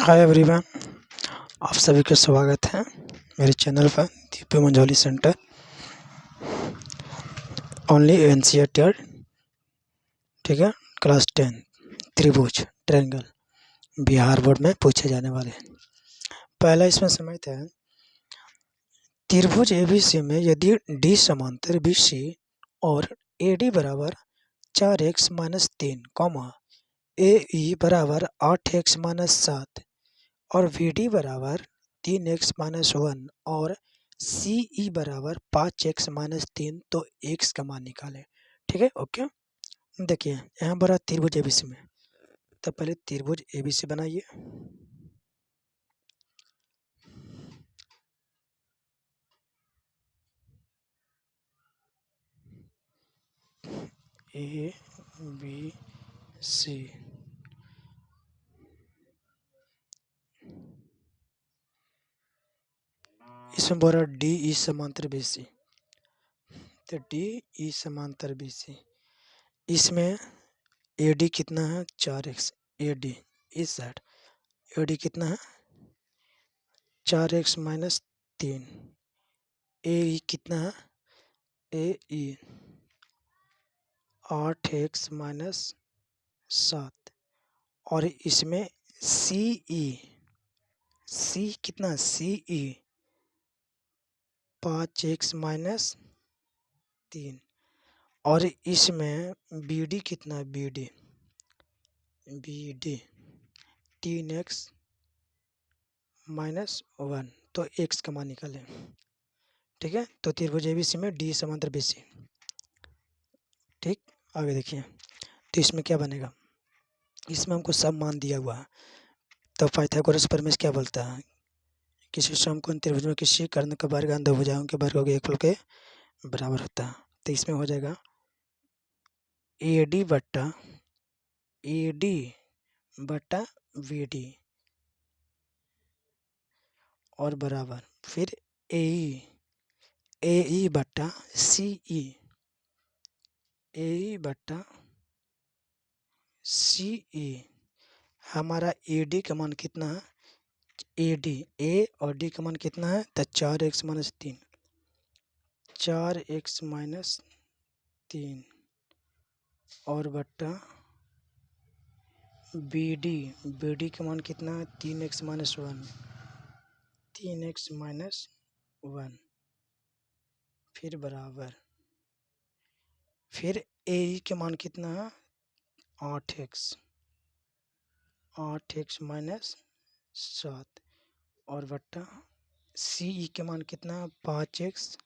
Hi everyone, आप सभी का स्वागत है मेरे चैनल पर Deepu Manjhauli centre. Only NCERT, ठीक है। क्लास 10 त्रिभुज ट्रायंगल बिहार बोर्ड में पूछे जाने वाले। पहला इसमें समझते हैं। त्रिभुज एबीसी में यदि डी समांतर बीसी और एडी बराबर 4x - 3, AE बराबर 8x - 7 और VD बराबर 3x - 1 और CE बराबर 5x - 3, तो x का मान निकालें। ठीक है, ओके। देखिए यहाँ बड़ा त्रिभुज एबीसी में, तो पहले त्रिभुज एबीसी बनाइए। ए बी सी, इसमें बड़ा डी ई समांतर बीसी, तो डी ई समांतर बीसी, इसमें एडी कितना है 4x, एडी इस साइड एडी कितना है 4x - 3, ए कितना है ए 8x - 7 और इसमें सी कितना CE 5x - 3 और इसमें BD कितना BD 3x - 1, तो x का मान निकालें। ठीक है, तो त्रिभुज एबीसी में डी समांतर बीसी। ठीक, आगे देखिए, तो इसमें क्या बनेगा, इसमें हमको सब मान दिया हुआ है। तो पाइथागोरस प्रमेय क्या बोलता है, किसी समकोण त्रिभुज में किसी कर्ण का वर्ग दो भुजाओं के वर्गों के योगफल के बराबर होता है। तो इसमें हो जाएगा AD बटा VD और बराबर फिर AE बटा CE। हमारा AD का मान कितना है, A और D का मान कितना है, तो 4x - 3, 4x - 3 और बटा BD का मान कितना है 3x - 1, 3x - 1 फिर बराबर फिर AE के मान कितना है 8x - 7 और बटा CE के मान कितना है 5x -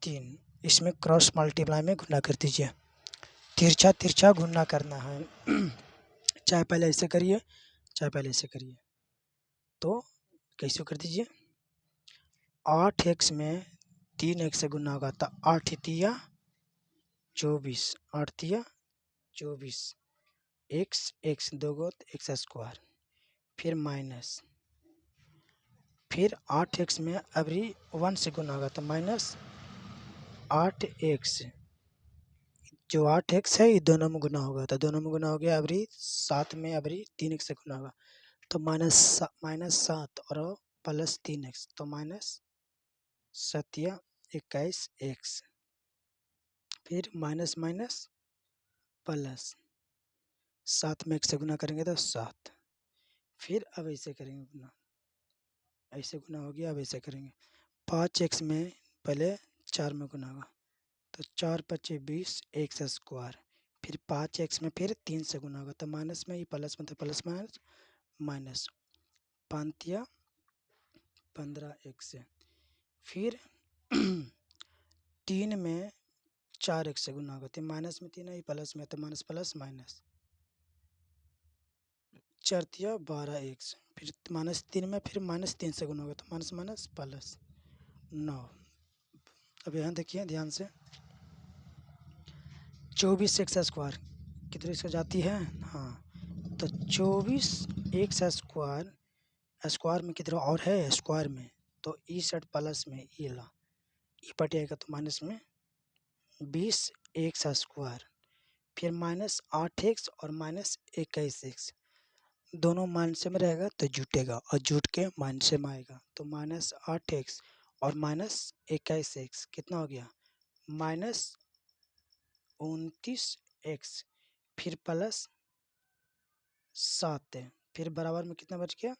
3। इसमें क्रॉस मल्टीप्लाई में गुना कर दीजिए, तिरछा तिरछा गुना करना है। चाहे पहले ऐसे करिए चाहे पहले ऐसे करिए, तो कैसे कर दीजिए, 8x में 3x से गुना होगा तो 8 तिया 24, 8 तिया 24, x दो गो एक्स स्क्वायर, फिर माइनस, फिर 8x में अभी 1 से गुना होगा तो माइनस 8x, जो 8x है ये दोनों में गुना होगा तो दोनों में गुना हो गया, अभी 7 में अभी 3x से गुना होगा तो -7 और प्लस 3x, तो -7 21x, फिर माइनस प्लस 7 में 1 से गुना करेंगे तो 7, फिर अब ऐसे करेंगे गुना, ऐसे गुना हो गया, अब ऐसे करेंगे 5x में पहले 4 में गुना होगा तो 4 × 5 = 20 एक्स स्क्वायर, फिर 5x में फिर 3 से गुना होगा तो माइनस में, ये प्लस में तो प्लस माइनस 5 या 15x, फिर 3 में 4x से गुना होगा तो माइनस में 3 है, प्लस में तो माइनस प्लस माइनस 4 या 12x, फिर -3 में फिर -3 से गुना होगा तो माइनस प्लस 9। अब यहाँ देखिए ध्यान से, 24x स्क्वायर कितने से जाती है, हाँ, तो 24x स्क्वायर में कितना और है स्क्वायर में, तो ई सेट प्लस में ये ला, ई पट आएगा तो माइनस में 20x स्क्वायर, फिर -8x और -21x, दोनों माइनस में रहेगा तो जुटेगा और जुट के माइनस में आएगा। तो -8x और -21x कितना हो गया? -29x, फिर +7 है, फिर बराबर में कितना बच गया?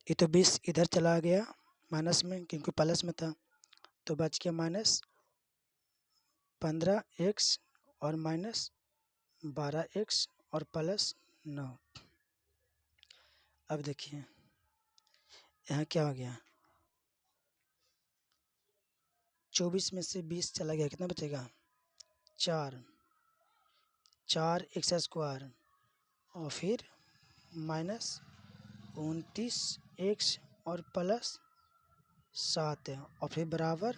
ये तो 20 इधर चला गया माइनस में क्योंकि प्लस में था, तो बच गया -15x और -12x और +9। अब देखिए यहाँ क्या हो गया? 24 में से 20 चला गया, कितना बचेगा? 4x² और फिर -29x और +7 है और फिर बराबर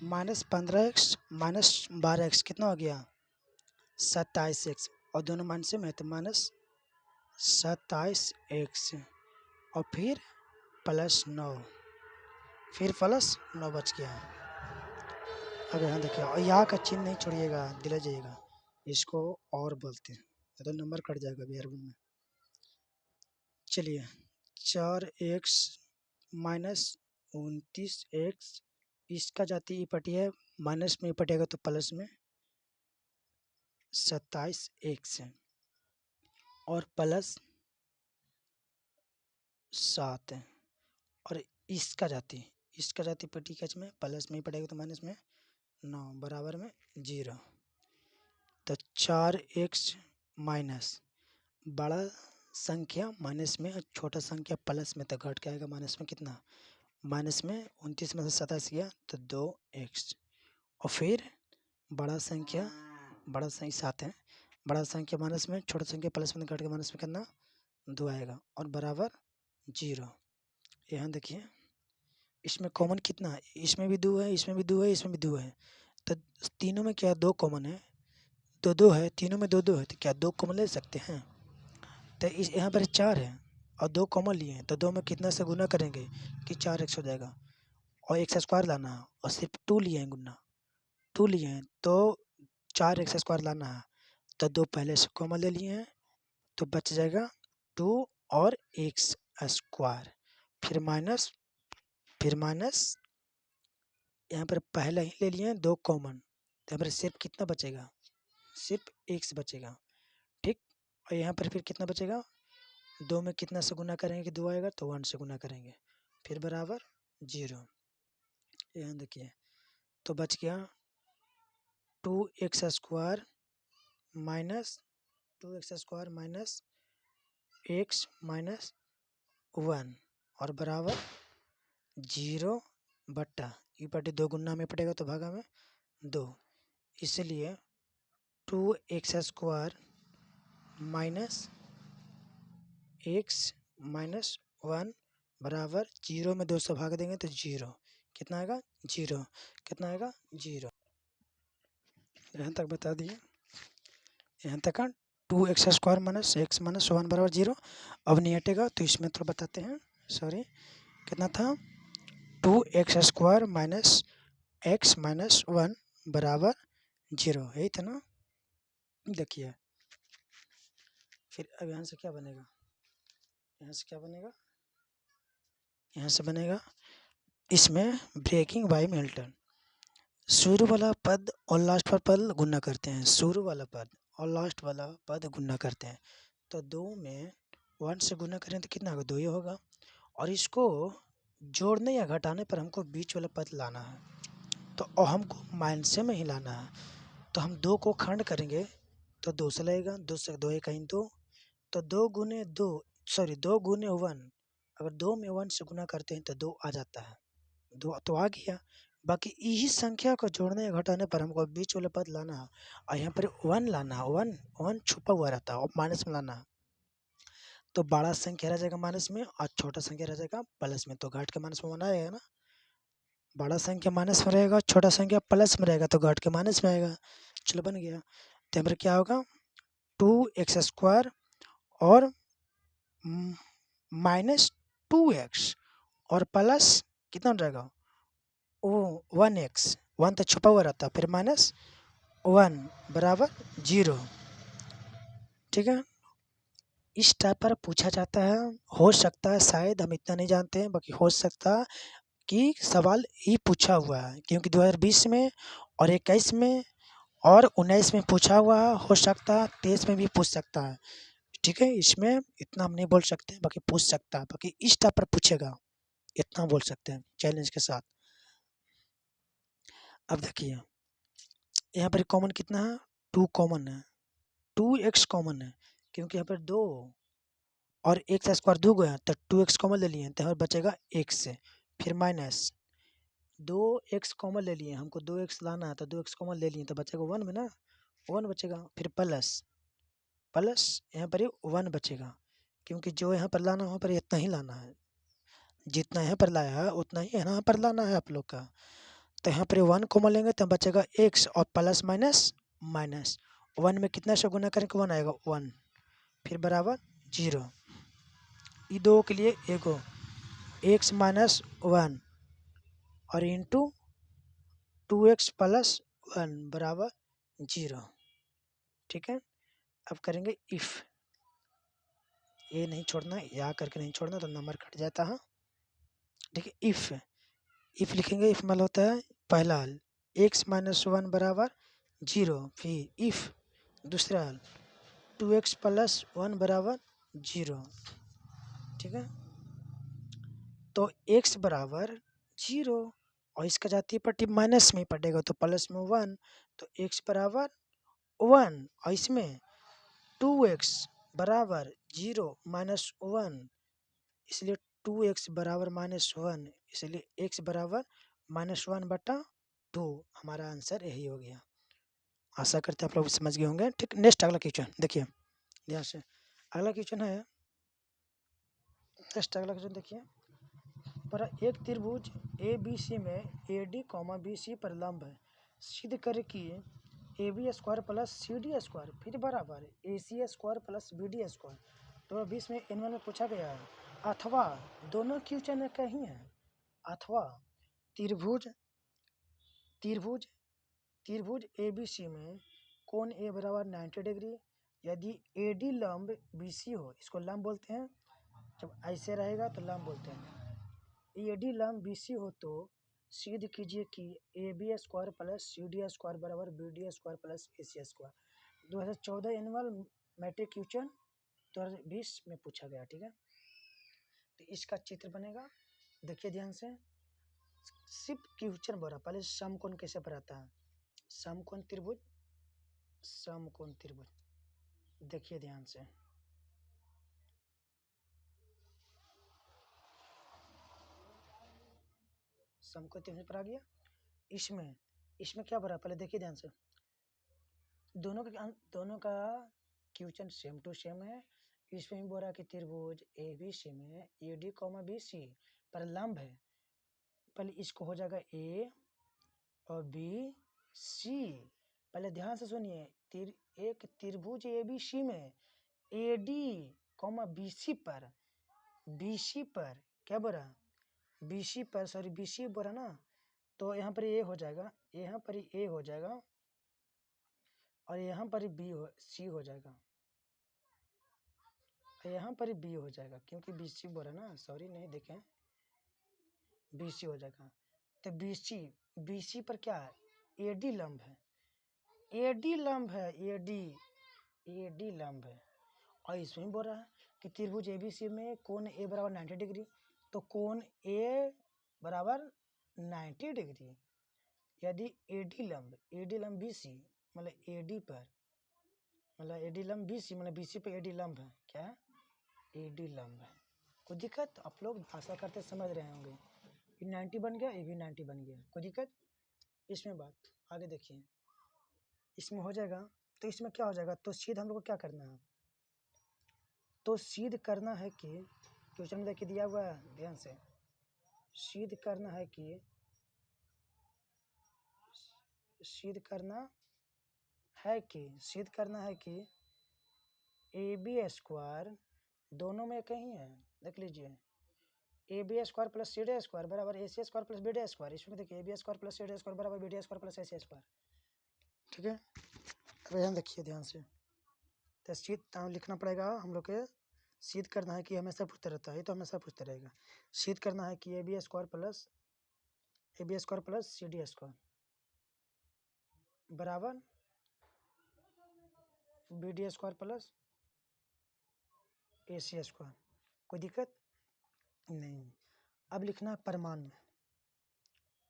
-15x -12x कितना हो गया? 27x और दोनों माइनस में है तो -27x और फिर +9, फिर +9 बच गया। अब यहाँ देखिए, और यहाँ का चिन्ह नहीं छोड़िएगा, दिला जाइएगा, इसको और बोलते हैं तो नंबर कट जाएगा बिहार में। चलिए 4x -29x, इसका जाती ई पटी है, माइनस में ई पटेगा तो प्लस में 27x है और +7 है और इसका जाती पटी कैच में प्लस में ही पड़ेगा तो माइनस में 9 बराबर में 0। तो 4x माइनस बड़ा संख्या माइनस में और छोटा संख्या प्लस में, तो घट के आएगा माइनस में कितना? माइनस में 29 में से 27 गया तो 2x और फिर बड़ा संख्या 7 है, बड़ा संख्या माइनस में, छोटा संख्या प्लस में, घट के माइनस में कितना? 2 आएगा और बराबर 0। यहाँ देखिए इसमें कॉमन कितना है? इसमें भी 2 है, इसमें भी 2 है, इसमें भी 2 है, तो तीनों में क्या 2 कॉमन है? तो 2 है, तीनों में 2 है, तो क्या 2 कॉमन ले सकते हैं? तो इस यहाँ पर 4 है और 2 कॉमन लिए हैं तो 2 में कितना से गुना करेंगे कि 4x हो जाएगा और x² लाना है और सिर्फ 2 लिए हैं, गुना 2 लिए हैं तो 4x² लाना है, तो 2 पहले से कॉमन ले लिए हैं तो बच जाएगा 2 और x², फिर माइनस यहाँ पर पहले ही ले लिए हैं 2 कॉमन, तो यहाँ पर सिर्फ कितना बचेगा? सिर्फ x बचेगा, ठीक। और यहाँ पर फिर कितना बचेगा? 2 में कितना से गुना करेंगे कि 2 आएगा तो 1 से गुना करेंगे, फिर बराबर 0। यहाँ देखिए तो बच गया 2x² minus 2x² minus x minus 1 और बराबर 0 बट्टा ई पटे 2 गुना में पड़ेगा तो भागा में 2, इसलिए 2x² माइनस x माइनस 1 बराबर 0 में 2 से भाग देंगे तो 0, कितना आएगा? 0, कितना आएगा? 0। यहाँ तक बता दिए, यहाँ तक का 2x² माइनस x माइनस 1 बराबर 0। अब नहीं हटेगा तो इसमें थोड़ा बताते हैं, सॉरी, कितना था? 2x² माइनस x माइनस 1 बराबर 0, यही था ना? देखिए फिर अब यहाँ से क्या बनेगा? यहाँ से क्या बनेगा? यहाँ से बनेगा इसमें ब्रेकिंग बाय मिल्टन, शुरू वाला पद और लास्ट वाला पद गुना करते हैं, शुरू वाला पद और लास्ट वाला पद गुना करते हैं, तो 2 में 1 से गुना करें तो कितना होगा? 2 ही होगा और इसको जोड़ने या घटाने पर हमको बीच वाला पद लाना है, तो और हमको माइनस में ही लाना है, तो हम 2 को खंड करेंगे तो 2 से लगेगा, 2 से 2 कहीं 2, तो 2 गुने 1, अगर 2 में 1 से गुना करते हैं तो 2 आ जाता है, 2 तो आ गया। बाकी यही संख्या को जोड़ने या घटाने पर हमको बीच वाला पद लाना है और यहाँ पर 1 लाना है, 1 छुपा हुआ रहता है और माइनस में लाना है, तो बड़ा संख्या रह जाएगा माइनस में और छोटा संख्या रह जाएगा प्लस में, तो घाट के माइनस में बनाएगा ना, बड़ा संख्या माइनस में रहेगा, छोटा संख्या प्लस में रहेगा तो घाट के माइनस में आएगा। चलो बन गया, तो यहाँ पर क्या होगा? 2x² और माइनस 2x और प्लस कितना रहेगा? 1x, 1 तो छुपा हुआ रहता, फिर -1 बराबर 0, ठीक है। इस टाइप पर पूछा जाता है। हो सकता है शायद, हम इतना नहीं जानते हैं, बाकी हो सकता है कि सवाल ये पूछा हुआ है, क्योंकि 2020 में और 21 में और 19 में पूछा हुआ है। हो सकता है 23 में भी पूछ सकता है। ठीक है, इसमें इतना हम नहीं बोल सकते, बाकी पूछ सकता है, बाकी इस टाइप पर पूछेगा, इतना बोल सकते हैं चैलेंज के साथ। अब देखिए यहाँ पर कॉमन कितना है, 2 कॉमन है, 2x कॉमन है, क्योंकि यहाँ पर 2 और x का स्क्वायर 2 गया, तो 2x कॉमन ले लिए, तो यहाँ पर बचेगा x से, फिर माइनस 2x कॉमन ले लिए, हमको 2x लाना है, तो 2x कॉमन ले लिए, तो बचेगा 1 में ना, 1 बचेगा, फिर प्लस प्लस यहाँ पर 1 बचेगा, क्योंकि जो यहाँ पर लाना है वहाँ पर इतना ही लाना है, जितना यहाँ पर लाया है उतना ही यहाँ पर लाना है आप लोग का। तो यहाँ पर 1 कॉमन लेंगे तो बचेगा x, और प्लस माइनस माइनस 1 में कितना से गुना करेंगे 1 आएगा 1, फिर बराबर 0। ये दो के लिए एगो x माइनस 1 और इंटू 2x प्लस 1 बराबर 0। ठीक है, अब करेंगे इफ़, ये नहीं छोड़ना, या करके नहीं छोड़ना तो नंबर कट जाता है। ठीक है, इफ़ लिखेंगे, इफ़ मतलब होता है पहला हल x माइनस 1 बराबर 0, फिर इफ़ दूसरा हल 2x प्लस 1 बराबर 0। ठीक है, तो x बराबर 0 और इसका जाती है पट्टी माइनस में पड़ेगा, तो प्लस में 1, तो x बराबर 1 और इसमें 2x बराबर 0 माइनस 1, इसलिए 2x बराबर माइनस 1, इसलिए x बराबर -1/2। हमारा आंसर यही हो गया। आशा करते हैं आप लोग समझ गए होंगे। ठीक, नेक्स्ट अगला क्वेश्चन देखिए ध्यान से। अगला क्वेश्चन है, नेक्स्ट अगला क्वेश्चन देखिए, पर एक त्रिभुज ए बी सी में A D comma B C पर लंब है, सिद्ध कर कि A B square plus C D square फिर बराबर A C square plus B D square. तो 20 में एनुअल में पूछा गया है, अथवा दोनों क्वेश्चन कहीं है, अथवा त्रिभुज त्रिभुज त्रिभुज ए बी सी में कोण ए बराबर 90 डिग्री, यदि ए डी लंब बी सी हो, इसको लंब बोलते हैं, जब ऐसे रहेगा तो लंब बोलते हैं। ए डी लंब बी सी हो तो सिद्ध कीजिए कि A B square plus C D square बराबर B D square plus A C square. 2014 annual matric question 2020 में पूछा गया। ठीक है, तो इसका चित्र बनेगा, देखिए ध्यान से। सिर्फ क्वेश्चन बोला, पहले समकोण कैसे बनाता है, समकोण त्रिभुज, समकोण त्रिभुज, देखिए ध्यान से। समकोण त्रिभुज पर आ गया। इसमें इसमें क्या भरा, पहले देखिए ध्यान से। दोनों का क्वेश्चन सेम टू सेम है। इसमें भी बोला कि त्रिभुज ए बी सी में A D comma B C पर लंब है। पहले इसको हो जाएगा ए और बी सी। पहले ध्यान से सुनिए, एक त्रिभुज ए बी सी में A D comma B C पर क्या बोला, बी सी पर, सॉरी बी सी बोला ना, तो यहाँ पर ए हो जाएगा, यहाँ पर ए हो जाएगा और यहाँ पर बी हो, सी हो जाएगा, यहाँ पर बी हो जाएगा, क्योंकि बी सी बोला ना, सॉरी नहीं देखें, बी सी हो जाएगा। तो बी सी पर क्या है, ए डी लंब है, ए डी लंब है, ए डी लंब है। और इसमें बोल रहा है कि त्रिभुज ए बी सी में कोण ए बराबर 90 डिग्री, तो कोण ए बराबर 90 डिग्री यदि ए डी लंब बी सी, मतलब ए डी पर, मतलब ए डी लंब बी सी, मतलब बी सी पर ए डी लंब है, क्या है, ए डी लंब है। कोई दिक्कत, आप लोग आशा करते समझ रहे होंगे। ये 90 बन गया, ये भी 90 बन गया, कोई दिक्कत इसमें। बात आगे देखिए, इसमें हो जाएगा, तो इसमें क्या हो जाएगा, तो सीधा हम लोग को क्या करना है, तो सिद्ध करना है कि क्वेश्चन में देखिए दिया हुआ है, ध्यान से, सिद्ध करना है कि ए बी स्क्वायर दोनों में कहीं है, देख लीजिए, A B square plus C D square बराबर A C square plus B D square. इसमें देखिए A B square plus C D square बराबर B D square plus A C square. ठीक है, अब यहाँ देखिए ध्यान से, तो सिद्ध लिखना पड़ेगा हम लोग के। सिद्ध करना है कि हमेशा पूछते रहता है, ये तो हमेशा पूछते रहेगा। सिद्ध करना है कि AB² प्लस CD² बराबर BD² प्लस AC²। कोई दिक्कत नहीं। अब लिखना है परमान में।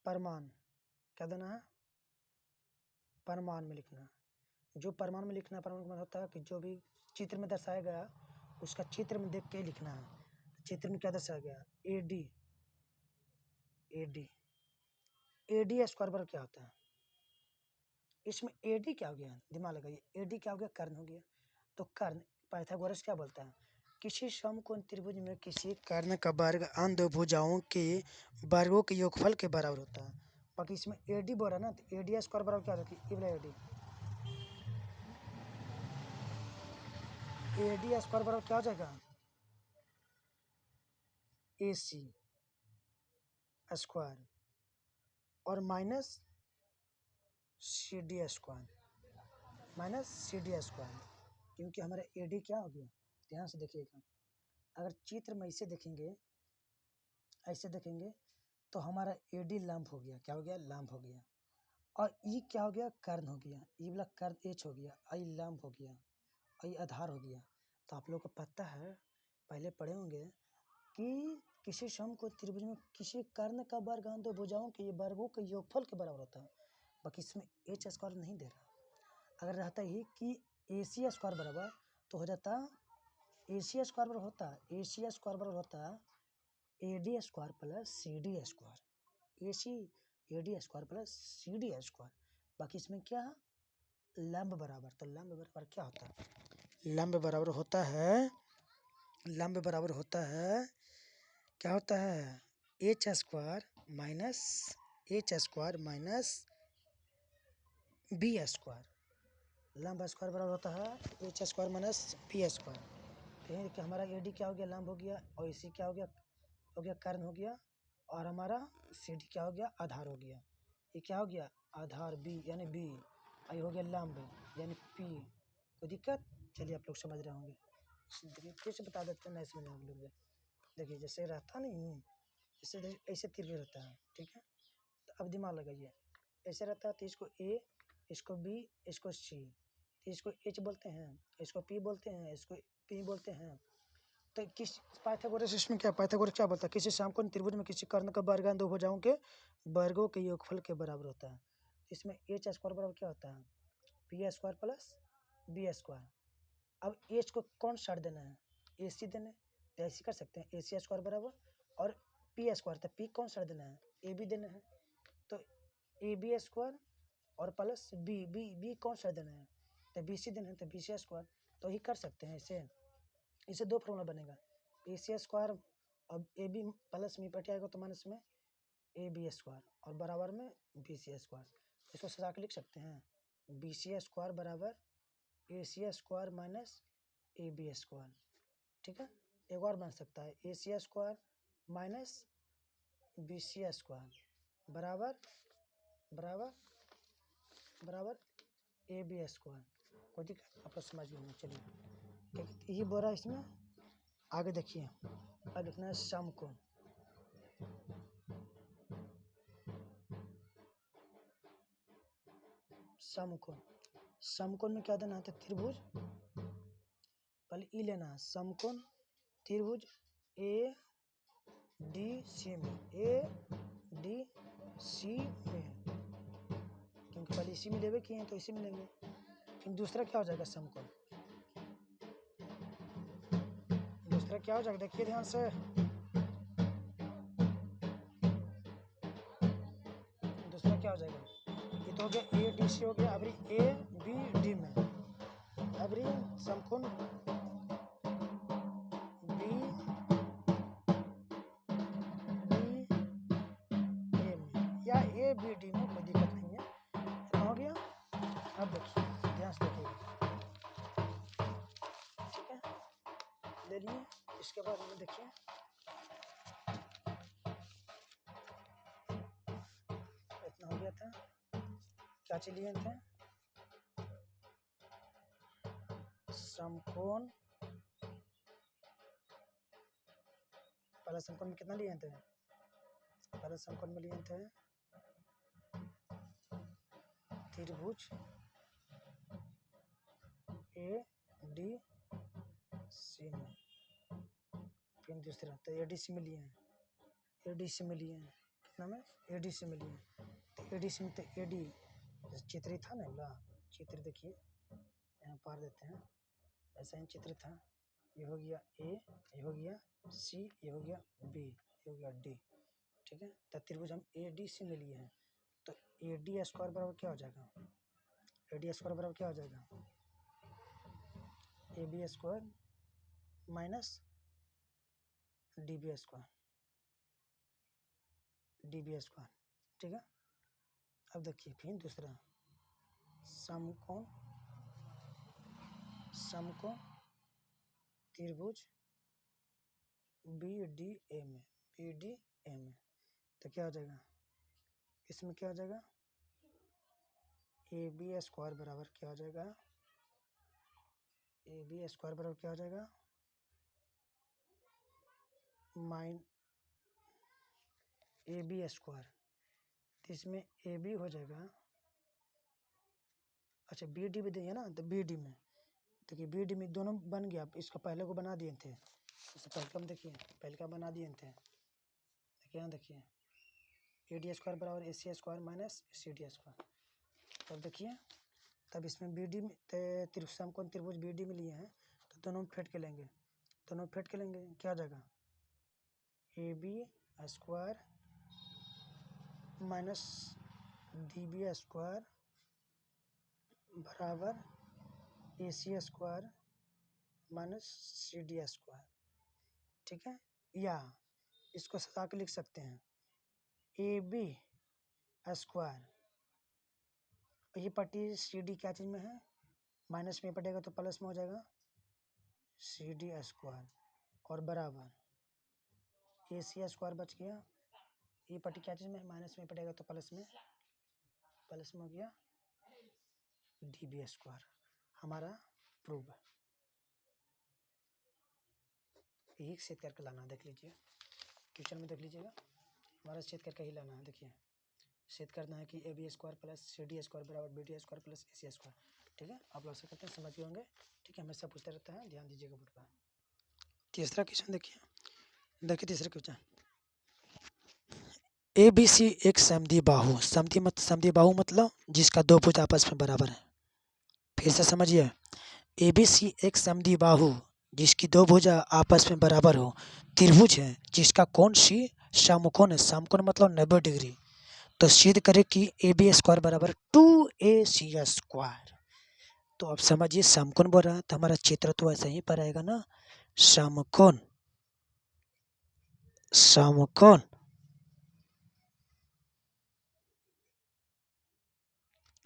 परमान क्या देना है? परमान में लिखना है। जो परमान में लिखना है, परमान में होता है कि जो भी चित्र में दर्शाया गया उसका चित्र में देख के लिखना है। चित्र में क्या दर्शाया गया? AD² बराबर क्या होता है? इसमें AD क्या हो गया? दिमाग लगाइए। AD क्या हो गया? कर्ण हो गया। तो कर्ण पाइथागोरस क्या बोलता है? किसी समकोण त्रिभुज में किसी कर्ण का वर्ग अन्य दो भुजाओं के वर्गों के योगफल के बराबर होता है। बाकी इसमें AD बोल रहा है ना, तो AD² बराबर क्या होता है? ये बोला AD² बराबर क्या हो जाएगा? AC² और माइनस CD²। क्योंकि हमारा AD क्या हो गया? ध्यान से देखिएगा। अगर चित्र में ऐसे देखेंगे तो हमारा AD लंब हो गया। क्या हो गया? लंब हो गया। और E क्या हो गया? कर्ण हो गया। E वाला कर्ण H हो गया। I लंब हो गया। I आधार हो गया। तो आप लोग को पता है, पहले पढ़े होंगे कि किसी समकोण त्रिभुज में किसी कर्ण का वर्ग अन्य दो भुजाओं के वर्गों के योगफल के बराबर होता है। बाकी इसमें H² नहीं दे रहा। अगर रहता ही कि AC² बराबर तो हो जाता AC² बराबर होता AC² बराबर होता AD² plus CD²। AD² plus CD²। बाकी इसमें क्या लंब बराबर, तो लंब बराबर क्या होता है? लंब बराबर होता है क्या होता है? H² minus B²। लंब स्क्वायर बराबर होता है H² माइनस B²। कहेंगे कि हमारा AD क्या हो गया? लंब हो गया। और AC क्या हो गया? कर्ण हो गया। और हमारा CD क्या हो गया? आधार हो गया। ये क्या हो गया? आधार B यानी B। आई हो गया लंब यानी P। कोई दिक्कत? चलिए आप लोग समझ रहे होंगे। फिर से बता देते हैं, नहीं समझ रहे लोग। देखिए जैसे रहता नहीं, ऐसे तिरके रहता है, ठीक है। तो अब दिमाग लगाइए। ऐसे रहता है तो इसको A, इसको B, इसको C, तो इसको H बोलते हैं, इसको P बोलते हैं, इसको P बोलते हैं। तो किस पाइथागोरस इसमें क्या? पाइथागोरस क्या बोलता है? किसी समकोण त्रिभुज में किसी कर्ण का वर्ग दो भुजाओं के वर्गों के योगफल के बराबर होता है। इसमें H² बराबर क्या होता है? P² plus B²। अब H को कौन साइड देना है? AC देना है, तो ऐसे कर सकते हैं AC² बराबर और P², तो P कौन साइड देना है? AB देना है, तो AB² और प्लस B कौन साइड देना है? तो BC देना है, तो BC²। तो ही कर सकते हैं इसे दो फॉर्मूला बनेगा। AC² अब AB प्लस में पट आएगा तो माइनस में AB² और बराबर में BC²। इसको सजा के लिख सकते हैं BC² बराबर AC² माइनस AB²। ठीक है। एक और बन सकता है AC² माइनस BC² बराबर AB²। कोई दिक्कत? आप लोग समझ गए। चलिए यही बोल रहा है इसमें। आगे देखिए, अब लिखना है समकोण। समकोण में क्या देना है? तो त्रिभुज, पहले ई लेना है। समकोण त्रिभुज ADC में, ADC में, क्योंकि पहले इसी में लेवे किए हैं तो इसी में लेंगे। फिर दूसरा क्या हो जाएगा? समकोण दूसरा क्या हो जाएगा? देखिए ध्यान से। दूसरा क्या हो जाएगा? ये तो हो गया ADC हो गया। अब ABD में, अब समकोण BA में या ABD में, कोई दिक्कत नहीं है। इतना हो गया। अब देखिए ध्यान से देखिएगा, ठीक है। ले लिए। इसके बाद में देखिए इतना हो गया था। क्या चलिए थे? समकोण, पहला समकोण में कितना लिए थे? पहले समकोण में लिए थे त्रिभुज ए डी सी में, फिर दूसरा तो ए डी सी में लिए हैं, ए डी सी में लिए हैं, कितना में? ए डी सी में लिए हैं। तो ए डी सी में तो ए डी चित्र था ना, ला चित्र देखिए यहाँ पार देते हैं, ऐसा ही चित्र था, ये हो गया ए, ये हो गया सी, ये हो गया बी, ये हो गया डी, ठीक है। तो त्रिभुज हम ए डी सी में लिए हैं, तो ए डी स्क्वायर बराबर क्या हो जाएगा? ए डी स्क्वायर बराबर क्या हो जाएगा? A B square minus D B square, D B square, ठीक है। अब देखिए फिर दूसरा समकोण, समकोण त्रिभुज बी डी ए में, बी डी ए में, तो क्या हो जाएगा? इसमें क्या हो जाएगा? ए बी स्क्वायर बराबर क्या हो जाएगा? ए बी स्क्वायर बराबर क्या हो जाएगा? माइन ए बी स्क्वायर, तो इसमें ए बी हो जाएगा, अच्छा बी डी भी देंगे ना, तो बी डी में देखिए, बी डी में दोनों बन गया, इसका पहले को बना दिए थे, इससे पहले का हम देखिए, पहले का बना दिए थे, देखिए यहाँ देखिए ए डी स्क्वायर बराबर A C square minus C D square. तब देखिए, तब इसमें बी डी में समकोण त्रिभुज बी डी में लिए हैं, तो दोनों फेंट के लेंगे, दोनों फेंट के लेंगे, क्या आ जाएगा? A B square minus D B square बराबर A C square minus C D square, ठीक है। या इसको सजा के लिख सकते हैं ए बी स्क्वायर, ये पट्टी सी डी क्या चीज़ में है? माइनस में पड़ेगा तो प्लस में हो जाएगा सी डी स्क्वायर, और बराबर ए सी स्क्वायर बच गया, ये पट्टी क्या चीज़ में? माइनस में पड़ेगा तो प्लस में हो गया डी बी स्क्वायर। हमारा प्रूव है, यही सेट करके लाना, देख लीजिए क्वेश्चन में देख लीजिएगा, हमारा सेट करके ही लाना है। देखिए सेट करना है कि A B square plus C D square बराबर B D square plus A C square, ठीक है। आप लोग से करते हैं, समझ गए होंगे, ठीक है। हमेशा पूछते रहता है, ध्यान दीजिएगा बोर्ड पर। तीसरा क्वेश्चन देखिए, देखिए तीसरा क्वेश्चन, ए बी सी एक समद्वि बाहु, समद्वि बाहु मतलब जिसका दो भुज आपस में बराबर है। फिर से समझिए, ए बी सी एक समद्वि बाहु जिसकी दो भुजा आपस में बराबर हो, त्रिभुज है जिसका कोण सी समकोण है, समकोण मतलब 90 डिग्री, तो सिद्ध करें कि ए बी स्क्वायर बराबर 2AC स्क्वायर। तो अब समझिए समकोण बोल रहा है, तो हमारा चित्र तो ऐसा ही पर आएगा ना, समकोण, समकोण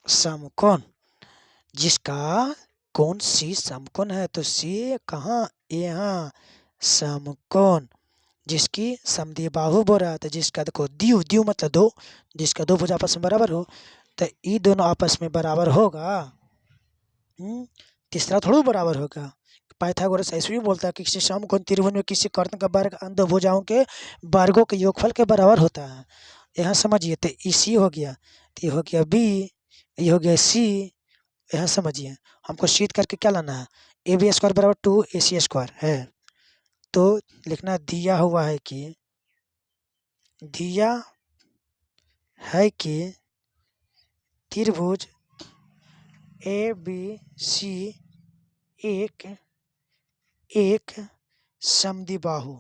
समकोण जिसका कोण सी समकोण है, तो सी कहाँ? यहाँ समकोण जिसकी समद्वि बाहु बोल रहा था, जिसका देखो द्यू, द्यू मतलब दो, जिसका दो भुजा आपस में बराबर हो, तो ये दोनों आपस में बराबर होगा, तीसरा थोड़ा बराबर होगा। पाइथागोरस ऐसे भी बोलता है कि किसी समकोण त्रिभुज में किसी कर्ण का वर्ग अन्य भुजाओं के वर्गों के योगफल के बराबर होता है। यहाँ समझिए, तो ई सी हो गया, तो ये हो गया बी, ये हो गया सी, यहाँ समझिए हमको सिद्ध करके क्या लाना है? ए बी स्क्वायर बराबर 2AC स्क्वायर है, तो लिखना दिया हुआ है कि, दिया है कि त्रिभुज ए बी सी एक समद्वि बाहु,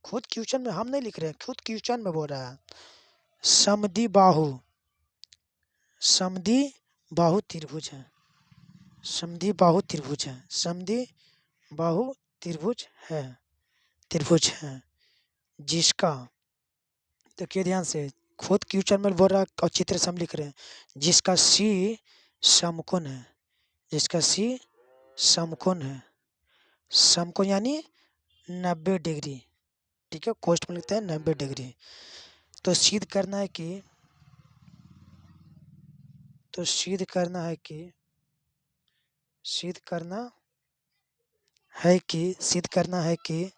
खुद क्वेश्चन में हम नहीं लिख रहे हैं, खुद क्वेश्चन में बोल रहा है समद्वि बाहु, समद्वि बाहु त्रिभुज है, समद्वि बाहु त्रिभुज है, समद्वि बाहु त्रिभुज है, त्रिभुज है जिसका, देखिए ध्यान से, खुद क्वेश्चन में बोल रहा है और चित्र से हम लिख रहे हैं, जिसका सी समकोण है, जिसका सी समकोण है, समकोण यानी 90 डिग्री, ठीक है, कोष्ठ में लिखते हैं 90 डिग्री। तो सिद्ध करना है कि, तो सिद्ध करना है कि, सिद्ध करना है कि सिद्ध करना है कि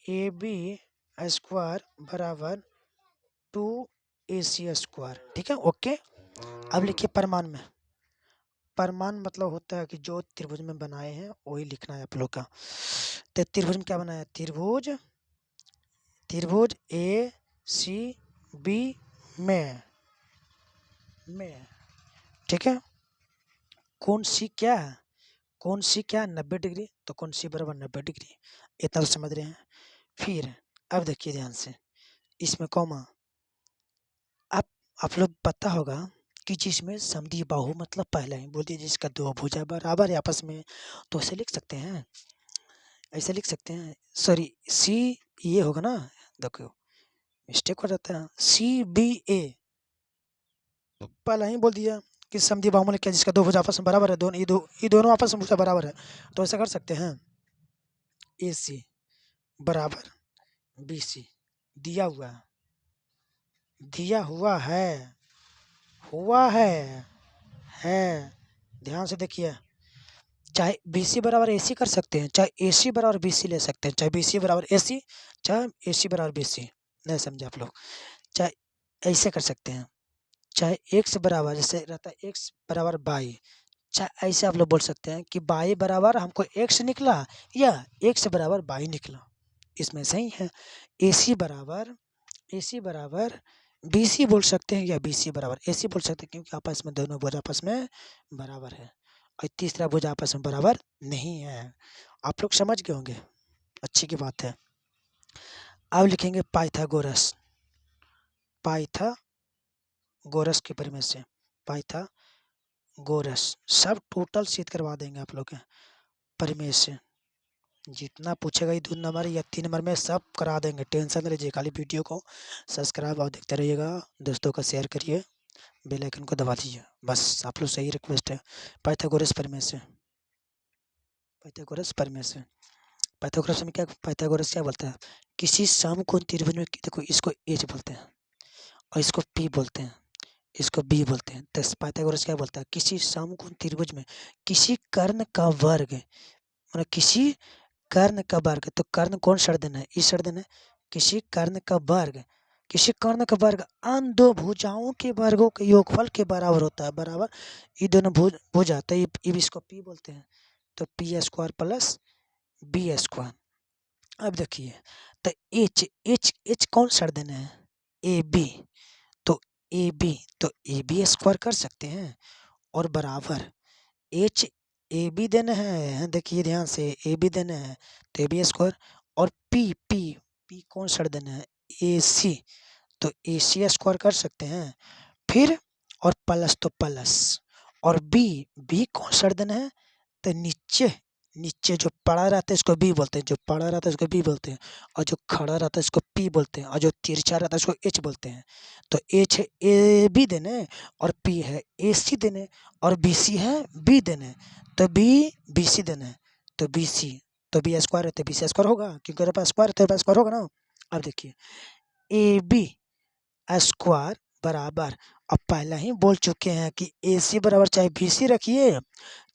ए बी स्क्वायर बराबर 2AC स्क्वायर। ठीक है, ओके। अब लिखिए परमाण में। परमाण मतलब होता है कि जो त्रिभुज में बनाए हैं वही लिखना है आप लोग का। तो त्रिभुज में क्या बनाया? त्रिभुज ए सी बी में ठीक है। कौन सी क्या है? कौन सी क्या 90 डिग्री, तो कौन सी बराबर 90 डिग्री। इतना तो समझ रहे हैं। फिर अब देखिए ध्यान से, इसमें कॉमा। आप लोग पता होगा कि जिसमें समद्वि बाहु मतलब पहले ही बोल दिया जिसका दो भुजा बराबर है आपस में, तो ऐसे लिख सकते हैं, ऐसे लिख सकते हैं। सॉरी, सी ये होगा ना, देखो मिस्टेक हो जाता है। CBA पहले ही बोल दिया कि समद्वि बाहु मतलब क्या, जिसका दो भुजा आपस में बराबर है, दोनों ये दोनों आपस में भुजा बराबर है, तो ऐसा कर सकते हैं। AC बराबर BC दिया हुआ है। ध्यान से देखिए, चाहे BC बराबर AC कर सकते हैं, चाहे AC बराबर BC ले सकते हैं, चाहे BC बराबर AC, चाहे AC बराबर BC। नहीं समझे आप लोग? चाहे ऐसे कर सकते हैं, चाहे x बराबर जैसे रहता है x बराबर y, चाहे ऐसे आप लोग बोल सकते हैं कि y बराबर हमको x निकला या x बराबर y निकला, इसमें सही है। AC बराबर BC बोल सकते हैं या BC बराबर AC बोल सकते हैं, क्योंकि आपस में दोनों भुज आपस में बराबर है, और तीसरा भुज आपस में बराबर नहीं है। आप लोग समझ गए होंगे, अच्छी की बात है। अब लिखेंगे पाइथागोरस के परिमेय से। पाइथागोरस सब टोटल सिद्ध करवा देंगे आप लोग के परिमेय से। जितना पूछेगा ये 2 नंबर या 3 नंबर में सब करा देंगे, टेंशन न लीजिए। खाली वीडियो को सब्सक्राइब और देखते रहिएगा, दोस्तों का शेयर करिए, बेल आइकन को दबा दीजिए, बस आप लोग से यही रिक्वेस्ट है। पाइथागोरस परिमेय से पाइथागोरस क्या बोलता है? किसी समकोण त्रिभुज में, देखो इसको एच बोलते हैं और इसको पी बोलते हैं, इसको बी बोलते हैं। तो पाइथागोरस क्या बोलता है? किसी समकोण त्रिभुज में किसी कर्ण का वर्ग, मतलब किसी कर्ण का वर्ग, तो कर्ण कौन सर्दन है? इस सर्दन है। किसी कर्ण का वर्ग अन्य दो भुजाओं के वर्गों के योगफल के बराबर होता है। बराबर ये दोनों भुजा, तो ये इसको पी बोलते हैं, तो P square plus B square. अब देखिए, तो एच कौन सर्दन है? ए बी, तो ए बी स्क्वायर कर सकते हैं, और बराबर एच ए बी देना है, देखिए ध्यान से, ए बी देना है तो ए बी स्क्वायर, और पी कौन सा देना है? ए सी, तो ए सी स्क्वायर कर सकते हैं। फिर और प्लस, तो प्लस, और बी कौन सा देना है? तो नीचे जो पड़ा रहता है इसको बी बोलते हैं, जो पड़ा रहता है इसको बी बोलते हैं, और जो खड़ा रहता है इसको पी बोलते हैं, और जो तिरछा रहता है इसको एच बोलते हैं। तो एच है ए बी देने, और पी है ए सी देने, और बी सी है बी देने, तो बी सी देने, तो बी सी, तो बी स्क्वायर है तो बी सी स्क्वायर होगा, क्योंकि मेरे पास स्क्वायर है तो स्क्वायर होगा ना। अब देखिए, ए बी स्क्वायर बराबर, अब पहले ही बोल चुके हैं कि ए सी बराबर चाहे बी सी रखिए,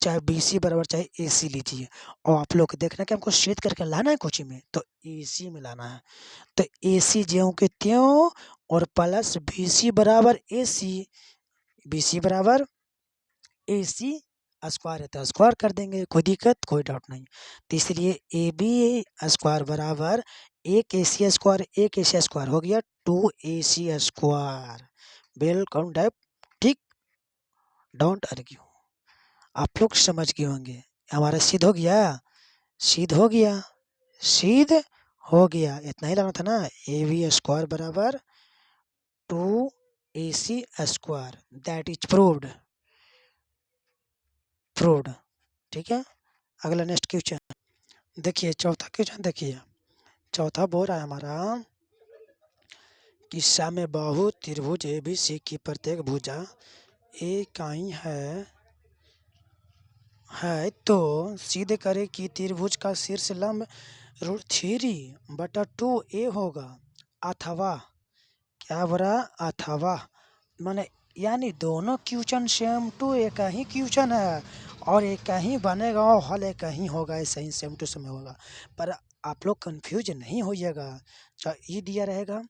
चाहे बी सी बराबर चाहे ए सी लीजिए, और आप लोग को देखना कि हमको सिद्ध करके लाना है कोचिंग में, तो ए सी में लाना है। तो ए सी ज्यों के त्यों, और प्लस बी सी बराबर ए सी, बी सी बराबर ए सी स्क्वायर है तो स्क्वायर कर देंगे, कोई दिक्कत कोई डाउट नहीं। तो इसलिए ए बी स्क्वायर बराबर एक ए सी स्क्वायर हो गया 2AC स्क्वायर। वेलकम टाइप, ठीक, डोंट आर्ग्यू। आप लोग समझ गए होंगे, हमारा सिद्ध हो गया, सिद्ध हो गया। इतना ही लाना था ना, ए बी स्क्वायर बराबर 2AC square, that is proved. ठीक है, अगला नेक्स्ट क्वेश्चन देखिए, चौथा क्वेश्चन देखिए। चौथा बोल रहा है हमारा कि समबाहु त्रिभुज ABC की प्रत्येक भुजा इकाई है तो सिद्ध करे कि त्रिभुज का शीर्ष लंब √3/2A होगा, अथवा क्या बोला? अथवा माने यानी दोनों क्वेश्चन सेम टू एक ही क्वेश्चन है और एक ही बनेगा और हल एक ही होगा, ऐसा ही सेम टू सेम होगा। पर आप लोग कंफ्यूज नहीं होइएगा, चाहे ई दिया रहेगा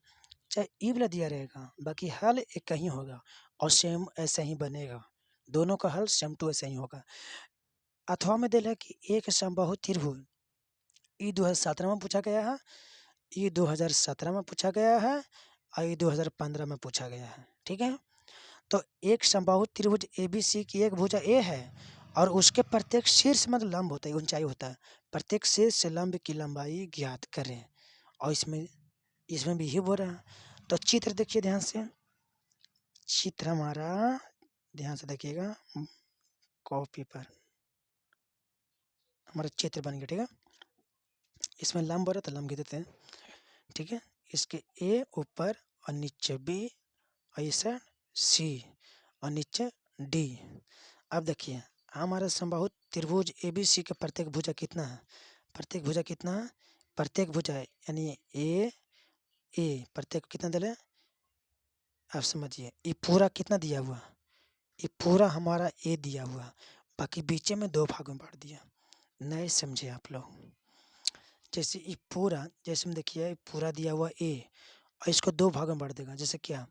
चाहे ई वाला दिया रहेगा, बाकी हल एक ही होगा और सेम ऐसा ही बनेगा, दोनों का हल सेम टू ऐसा ही होगा। अथवा में दिल है कि एक समबाहु त्रिभुज, ई 2017 में पूछा गया है, ई 2017 में पूछा गया है और ई 2015 में पूछा गया है। ठीक है, तो एक समबाहु त्रिभुज ABC की एक भुजा ए है और उसके प्रत्येक शीर्ष मतलब लंब होता है, ऊंचाई होता है, प्रत्येक शीर्ष से लंब की लंबाई ज्ञात करें। और इसमें इसमें भी ही बोल रहा है। तो चित्र देखिए ध्यान से, चित्र हमारा ध्यान से देखिएगा, कॉपी पर हमारा चित्र बन गया। ठीक है, इसमें लंब बोल रहा तो लंब देते हैं। ठीक है, इसके ए ऊपर और नीचे B और इस C और नीचे D। अब देखिए हमारा समबाहु त्रिभुज ABC का प्रत्येक भुजा कितना है, प्रत्येक भुजा कितना है, प्रत्येक भुजा यानी ए प्रत्येक कितना दिले, आप समझिए ये पूरा कितना दिया हुआ, ये पूरा हमारा ए दिया हुआ, बाकी बीच में दो भागों में बांट दिया। नहीं समझे आप लोग, जैसे ये पूरा, जैसे में देखिए पूरा दिया हुआ ए और इसको दो भागों में बांट देगा। जैसे क्या,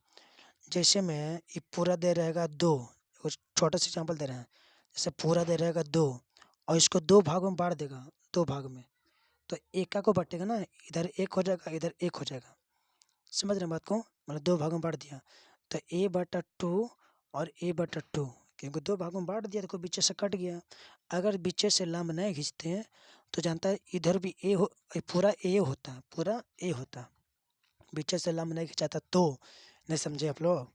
जैसे में ये पूरा दे रहेगा 2, कुछ छोटा सा एग्जाम्पल दे रहे हैं, जैसे पूरा दे रहेगा 2 और इसको दो भागों में बांट देगा, दो भाग में, तो एका को बांटेगा ना, इधर एक हो जाएगा इधर एक हो जाएगा। समझ रहे हैं बात को, मतलब दो भागों में बांट दिया तो A/2 और A/2, क्योंकि दो भागों में बांट दिया तो कोई बीचे से कट गया। अगर बीचे से लंब नहीं खींचते हैं तो जानता है इधर भी ए हो, पूरा ए होता है, पूरा ए होता है, बीचे से लंब नहीं खिंचाता तो। नहीं समझे आप लोग,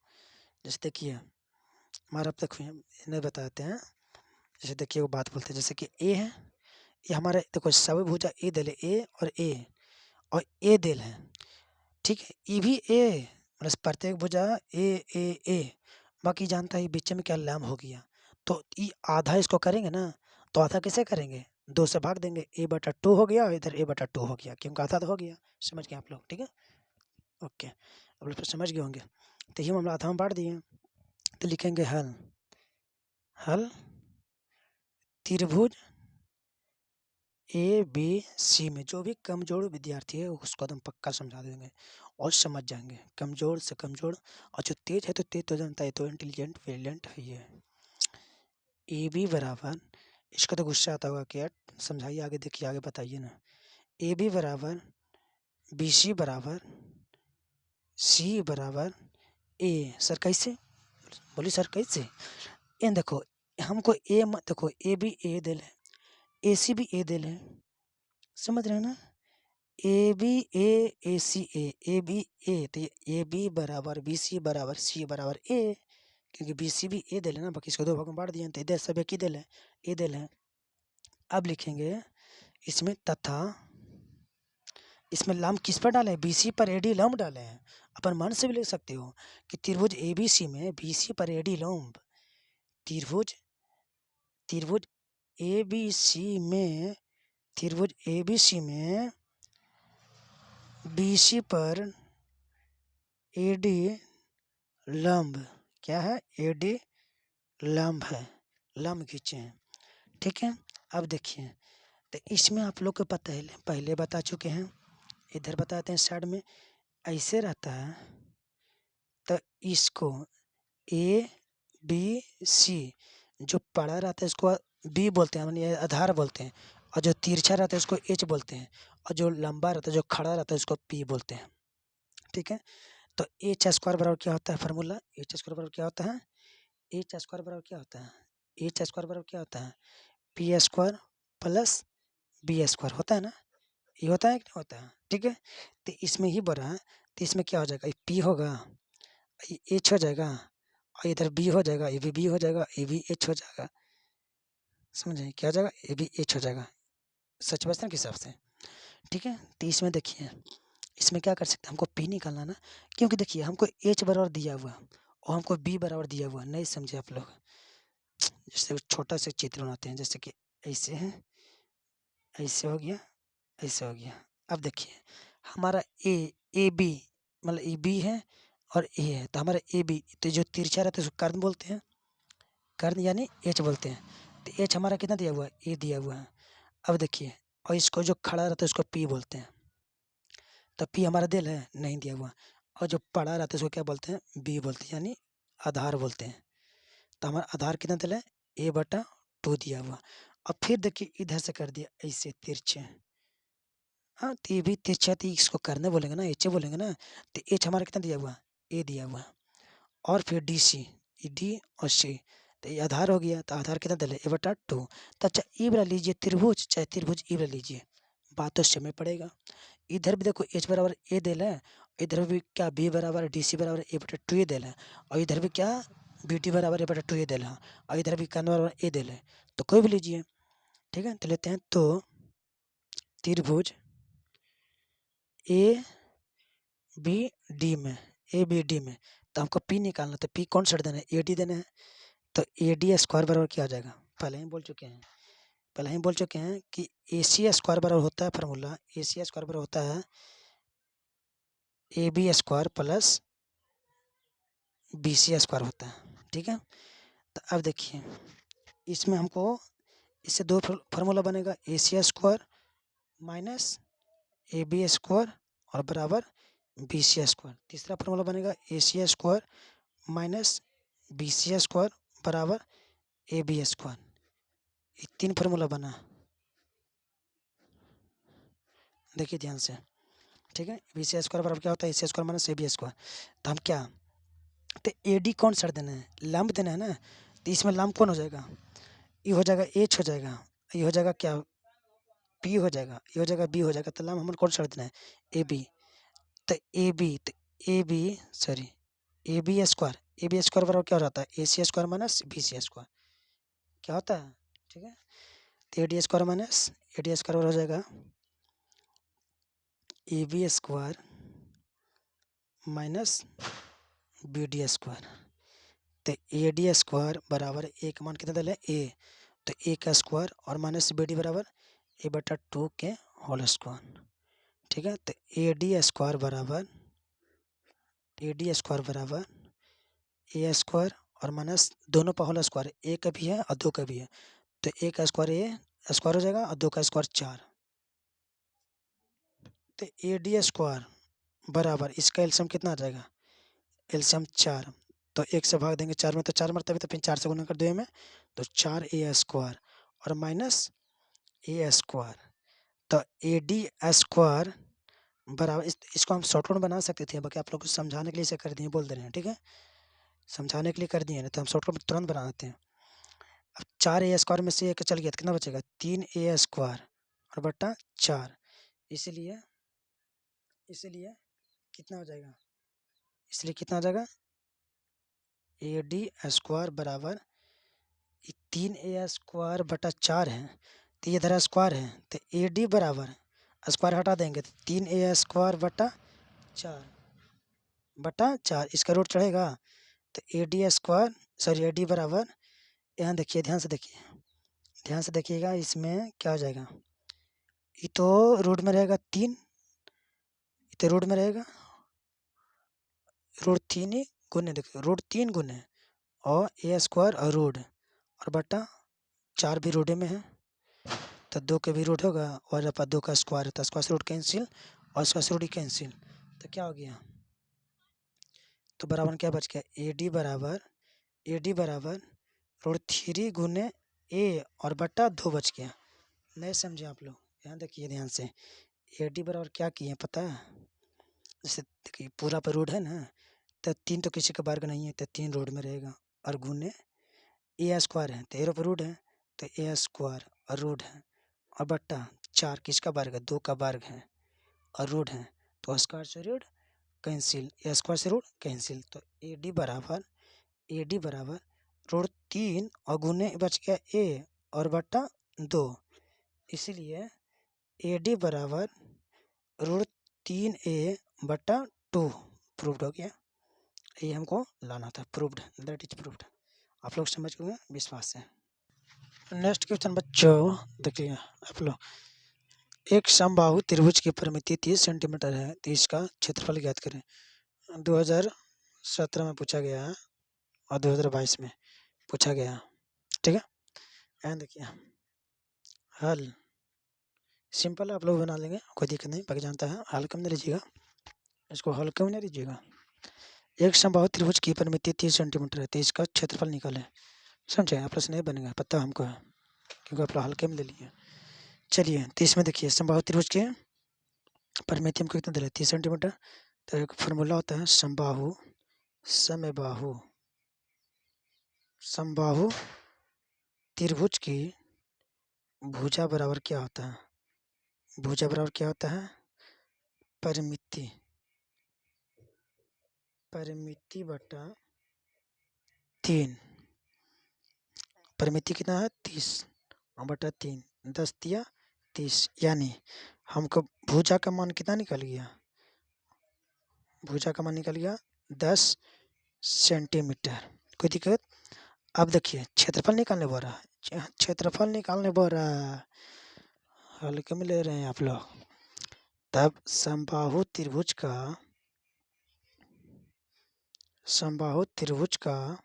जैसे देखिए हमारा अब तक नहीं बताते हैं, जैसे देखिए वो बात बोलते हैं, जैसे कि ए है, ये हमारे देखो सभी भुजा ए दिल है, ए और ए दिल है। ठीक है, ये भी ए मतलब प्रत्येक भुजा ए ए ए, बाकी जानता है बीच में क्या लंब हो गया, तो ये आधा इसको करेंगे ना, तो आधा कैसे करेंगे, 2 से भाग देंगे, A/2 हो गया और इधर A/2 हो गया, क्योंकि आधा तो हो गया। समझ गए आप लोग, ठीक है, ओके, अब लोग समझ गए होंगे। तो ये हम आधा में बांट दिए, तो लिखेंगे हल, हल त्रिभुज ABC में जो भी कमजोर विद्यार्थी है उसको एकदम पक्का समझा देंगे और समझ जाएंगे, कमजोर से कमजोर, और जो तेज है तो तेज तो जानता है, तो इंटेलिजेंट ब्रिलियंट है ये। AB बराबर, इसका तो गुस्सा आता होगा कि यार समझाइए आगे, देखिए आगे बताइए ना। AB बराबर BC बराबर C बराबर A। सर कैसे, बोलिए सर कैसे, ये देखो हमको ए मत देखो, ए भी ए दिल है, AC भी ए दिल है, समझ रहे हैं ना, A B A C A B ए, तो ये ए बी बराबर BC बराबर C बराबर ए, क्योंकि BC भी ए दिल है ना, बाकी इसको दो भाग में बांट दिए तो इधर सब एक ही दिल है, ए दिल है। अब लिखेंगे इसमें तथा, इसमें लंब किस पर डाले, BC पर AD लंब डाले हैं। अपन मन से भी लिख सकते हो कि त्रिभुज ABC में BC पर AD लंब, त्रिभुज त्रिभुज ABC में, त्रिभुज ABC में BC पर AD लंब, क्या है, AD लंब है, लंब खींचे हैं। ठीक है, अब देखिए तो इसमें आप लोग को पता है, पहले बता चुके हैं, इधर बताते हैं साइड में ऐसे रहता है, तो इसको ABC जो पड़ा रहता है इसको B बोलते हैं, यानी आधार बोलते हैं, और जो तिरछा रहता है इसको H बोलते हैं, और जो लंबा रहता है जो खड़ा रहता है इसको P बोलते हैं। ठीक है, तो H² बराबर क्या होता है, फार्मूला H² बराबर क्या होता है, H² बराबर क्या होता है, H² बराबर क्या होता है, P² प्लस B² होता है ना, ये होता है कि नहीं होता है। ठीक है, तो इसमें ही बड़ा है, तो इसमें क्या हो जाएगा, ये P होगा, ये H हो जाएगा, और इधर B हो जाएगा, ये भी B हो जाएगा, ये भी H हो जाएगा। समझे क्या हो जाएगा, ये भी H हो जाएगा, सच बचने के हिसाब से। ठीक है, तो इसमें देखिए इसमें क्या कर सकते हैं, हमको P निकालना ना, क्योंकि देखिए हमको H बराबर दिया हुआ और हमको B बराबर दिया हुआ, नहीं समझे आप लोग। जैसे छोटा सा चित्र बनाते हैं, जैसे कि ऐसे है, ऐसे हो गया, ऐसे हो गया। अब देखिए हमारा ए बी मतलब ये B है और ए है, तो हमारा ए बी, तो जो तिरछा रहता है उसको कर्ण बोलते हैं, कर्ण यानी एच बोलते हैं। तो एच हमारा कितना दिया हुआ है, ए दिया हुआ है। अब देखिए, और इसको जो खड़ा रहता है उसको पी बोलते हैं, तो पी हमारा दिल है नहीं दिया हुआ। और जो पड़ा रहता है उसको क्या बोलते हैं, बी बोलते हैं, यानी आधार बोलते हैं। तो हमारा आधार कितना दिल है, a/2 दिया हुआ। अब फिर देखिए इधर से कर दिया ऐसे तिरछे, हाँ तो ये भी तिरछा, तो इसको करने बोलेंगे ना, एच बोलेंगे ना। तो एच हमारा कितना दिया हुआ, ए दिया हुआ। और फिर डी सी, डी और सी, तो ये आधार हो गया। तो आधार कितना दिल है, a/2। तो अच्छा ई वाला लीजिए त्रिभुज, चाहे त्रिभुज ई वाला लीजिए, बात तो समय पड़ेगा। इधर भी देखो एच बराबर ए दिल है, इधर भी क्या बी बराबर डी सी बराबर a/2 ये दिल है, और इधर भी क्या बी टी बराबर a/2 ये दिल है, और इधर भी कर्ण बराबर ए दिल है। तो कोई भी लीजिए, ठीक है। तो लेते हैं, तो त्रिभुज ए बी डी में, ए बी डी में, तो हमको पी निकालना, तो पी कौन साइड देना है, ए डी देना है। तो ए डी स्क्वायर बराबर क्या आ जाएगा, पहले ही बोल चुके हैं, पहले ही बोल चुके हैं कि ए सी स्क्वायर बराबर होता है, फार्मूला ए सी स्क्वायर बराबर होता है A B square plus B C square होता है, ठीक है। तो अब देखिए इसमें हमको, इससे दो फार्मूला बनेगा, A C square minus A B square और बराबर बी सी स्क्वायर। तीसरा फार्मूला बनेगा A C square minus B C square बराबर ए बी स्क्वायर। ये तीन फार्मूला बना, देखिए ध्यान से, ठीक है। बी सी स्क्वायर बराबर क्या होता है, A C square minus A B square. तो हम क्या, तो ए डी कौन सा देना है, लंब देना है ना। तो इसमें लंब कौन हो जाएगा, ये हो जाएगा एच हो जाएगा, ये हो जाएगा क्या पी हो जाएगा, ये हो जाएगा बी हो जाएगा। तो लंब हमें कौन सा देना है, ए बी। तो ए बी, तो A B sorry A B square, A B square बराबर क्या हो जाता है, A C square minus B C square, क्या होता है, ठीक है। तो A D square minus A D square हो जाएगा A B square minus B D square. तो ए डी स्क्वायर बराबर ए का मान कितना डाले ए, तो ए का स्क्वायर और माइनस बी डी बराबर a/2 के होल स्क्वायर, ठीक है। तो ए डी स्क्वायर बराबर ए स्क्वायर और माइनस दोनों का होल स्क्वायर, ए का भी है और दो का भी है। तो ए का स्क्वायर ए स्क्वायर हो जाएगा और दो का स्क्वायर 4। तो ए डी स्क्वायर बराबर इसका एलसीएम कितना आ जाएगा, एलसीएम 4। तो एक से भाग देंगे 4 में, तो 4 मरतबे, तो फिर 4 से गुना कर दो में, तो 4 ए स्क्वायर और माइनस ए स्क्वायर। तो ए डी स्क्वायर बराबर इसको हम शॉर्ट नोट बना सकते थे, बाकी आप लोग को समझाने के लिए इसे कर दिए, बोल दे रहे हैं, ठीक है। समझाने के लिए कर दिए ना, तो हम शॉर्ट नोट तुरंत बना देते हैं। अब 4 ए स्क्वायर में से एक चल गया तो कितना बचेगा, 3 ए स्क्वायर और बट्टा 4। इसलिए इसलिए कितना हो जाएगा, इसलिए कितना हो जाएगा, ए डी स्क्वायर बराबर 3 ए स्क्वायर बटा 4 है, तो ये इधर स्क्वायर है, तो ए डी बराबर स्क्वायर हटा देंगे तो 3 ए स्क्वायर बटा 4 इसका रूट चढ़ेगा। तो A D square sorry A D बराबर, यहाँ देखिए ध्यान से देखिए, ध्यान से देखिएगा, इसमें क्या हो जाएगा, ये तो रूट में रहेगा 3, ये तो रूट में रहेगा रूट 3 ही गुने, देखिए रूट 3 गुने और ए स्क्वायर और रूट और बटा 4 भी रूट में है, तो 2 के भी रूट होगा और अपा 2 का स्क्वायर है, तो स्क्वायर से रूट कैंसिल और स्क्वायर से रूट ही कैंसिल। तो क्या हो गया, तो बराबर क्या बच गया, ए डी बराबर रूट 3 गुने ए और बटा 2 बच गया। नहीं समझे आप लोग, यहाँ देखिए ध्यान से, ए डी बराबर क्या किए पता है, जैसे देखिए पूरा पर रूट है ना, तो 3 तो किसी का वर्ग नहीं है, तो 3 रूट में रहेगा और गुने ए स्क्वायर है, तो ए पर रूट है, तो ए स्क्वायर और रूट है और बट्टा 4 किसका वर्ग है, 2 का वर्ग है और रूट है, तो स्क्वायर से रूट कैंसिल, ए स्क्वायर से रूट कैंसिल। तो ए डी बराबर रूट 3 और गुने बच गया ए और बट्टा 2, इसीलिए ए डी बराबर रूट 3 ए बट्टा 2 प्रूव्ड हो गया। ये हमको लाना था, प्रूव्ड, दैट इज प्रूव्ड। आप लोग समझ गए विश्वास है। नेक्स्ट क्वेश्चन बच्चों देखिए आप लोग, एक समबाहु त्रिभुज की परिमिति 30 सेंटीमीटर है, तो इसका क्षेत्रफल ज्ञात करें। 2000 2017 में पूछा गया है और 2022 में पूछा गया। ठीक है, यहाँ देखिए हल सिंपल है, आप लोग बना लेंगे, कोई दिक्कत नहीं, बाकी जानता है। हल कम नहीं लीजिएगा, इसको हल क्यों नहीं लीजिएगा। एक समबाहु त्रिभुज की परिमिति 30 सेंटीमीटर है, तो इसका क्षेत्रफल निकालें। समझे, आप प्रश्न नहीं बनेगा, पता हमको है क्योंकि आप लोग हल्के में ले लिए। चलिए, तो इसमें देखिए समबाहु त्रिभुज के परिमिति हमको कितना दे रहा है, 30 सेंटीमीटर। तो एक फार्मूला होता है समबाहु समबाहु समबाहु त्रिभुज की भुजा बराबर क्या होता है, भुजा बराबर क्या होता है, परिमिति, परिमिति बटा 3। परिमिति कितना है 30 और बटा 3, 10 दिया 30, यानी हमको भुजा का मान कितना निकल गया, भुजा का मान निकल गया 10 सेंटीमीटर। कोई दिक्कत। अब देखिए क्षेत्रफल निकालने बोल रहा है, क्षेत्रफल निकालने बोल रहा है, हल्के में ले रहे हैं आप लोग। तब समबाहु त्रिभुज का, समबाहु त्रिभुज का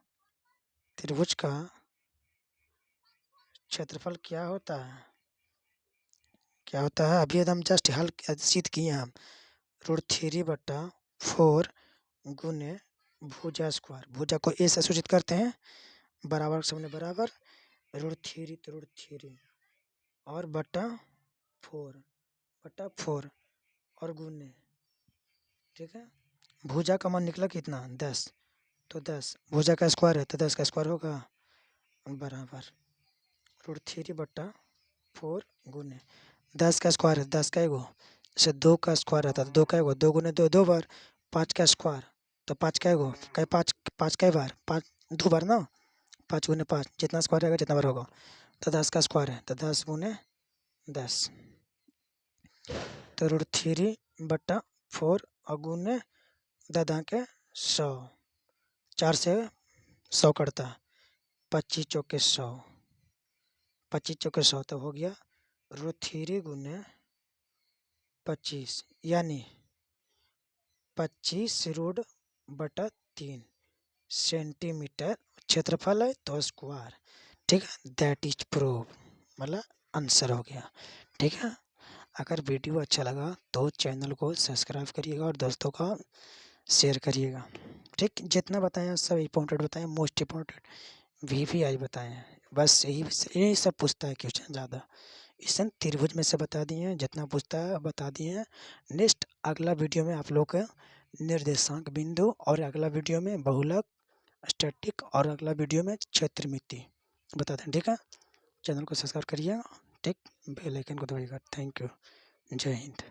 क्षेत्रफल क्या होता है, क्या होता है, अभी एकदम जस्ट हल सिद्ध किए हम, √3/4 गुने भुजा स्क्वायर। भुजा को ए से सूचित करते हैं, बराबर सामने बराबर, √3 तो √3 और बटा 4 और गुने। ठीक है, भुजा का मान निकला कितना 10, तो 10 भुजा का स्क्वायर है तो 10 का स्क्वायर होगा, बराबर √3/4 गुने 10 का स्क्वायर है, 10 का एगो, जैसे 2 का स्क्वायर रहता है तो 2 का एगो, 2 गुने 2 2 बार, 5 का स्क्वायर तो 5 का एगो, कई 5 कई बार, 5 2 बार ना, 5 गुने 5 जितना स्क्वायर रहेगा जितना बार होगा, तो 10 का स्क्वायर है तो 10 गुने 10, तो √3/4 और गुने 10 के 100, 4 से 100 कटता है, 25 चौके 100, 25 चौके 100 तो हो गया √3 गुने 25, यानी 25√3 सेंटीमीटर क्षेत्रफल है तो स्क्वायर। ठीक है, दैट इज प्रूव, मतलब आंसर हो गया। ठीक है, अगर वीडियो अच्छा लगा तो चैनल को सब्सक्राइब करिएगा और दोस्तों का शेयर करिएगा। ठीक, जितना बताया सब इम्पोर्टेंट बताएं, मोस्ट इम्पोर्टेंट VVI बताएं, बस यही सब पूछता है क्वेश्चन ज़्यादा। इसमें त्रिभुज में से बता दिए हैं, जितना पूछता है बता दिए हैं। नेक्स्ट अगला वीडियो में आप लोग का निर्देशांक बिंदु, और अगला वीडियो में बहुलक स्टैटिक, और अगला वीडियो में क्षेत्रमिति बताते हैं। ठीक है, चैनल को सब्सक्राइब करिएगा, ठीक, बेल आइकन को दबाइएगा। थैंक यू, जय हिंद।